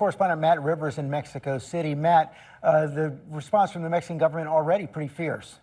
Correspondent Matt Rivers in Mexico City. Matt, the response from the Mexican government already pretty fierce.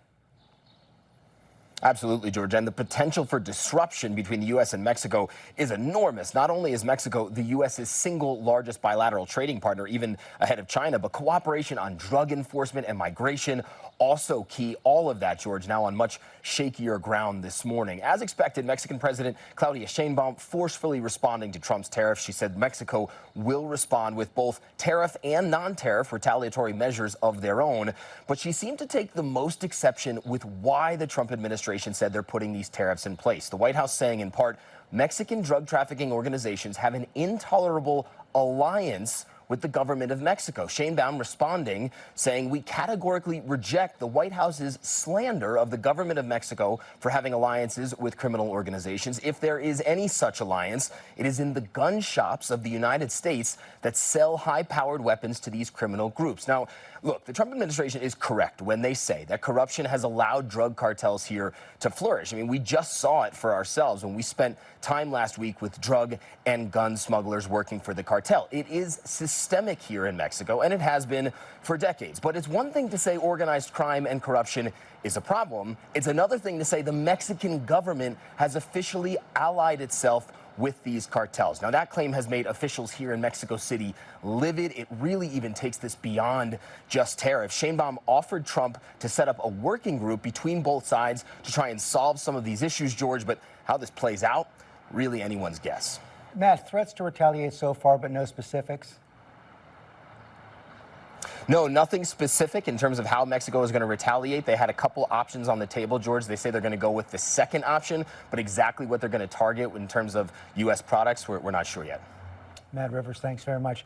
Absolutely, George. And the potential for disruption between the U.S. and Mexico is enormous. Not only is Mexico the U.S.'s single largest bilateral trading partner, even ahead of China, but cooperation on drug enforcement and migration also key. All of that, George, now on much shakier ground this morning. As expected, Mexican President Claudia Sheinbaum forcefully responding to Trump's tariffs. She said Mexico will respond with both tariff and non-tariff retaliatory measures of their own. But she seemed to take the most exception with why the Trump administration said they're putting these tariffs in place. The White House saying, in part, Mexican drug trafficking organizations have an intolerable alliance with the government of Mexico. Sheinbaum responding, saying, we categorically reject the White House's slander of the government of Mexico for having alliances with criminal organizations. If there is any such alliance, it is in the gun shops of the United States that sell high-powered weapons to these criminal groups. Now, look, the Trump administration is correct when they say that corruption has allowed drug cartels here to flourish. I mean, we just saw it for ourselves when we spent time last week with drug and gun smugglers working for the cartel. It is systemic here in Mexico, and it has been for decades. But it's one thing to say organized crime and corruption is a problem. It's another thing to say the Mexican government has officially allied itself with these cartels. Now, that claim has made officials here in Mexico City livid. It really even takes this beyond just tariffs. Sheinbaum offered Trump to set up a working group between both sides to try and solve some of these issues, George, but how this plays out, really anyone's guess. Matt, threats to retaliate so far, but no specifics? No, nothing specific in terms of how Mexico is going to retaliate. They had a couple options on the table, George. They say they're going to go with the second option, but exactly what they're going to target in terms of U.S. products, we're not sure yet. Matt Rivers, thanks very much.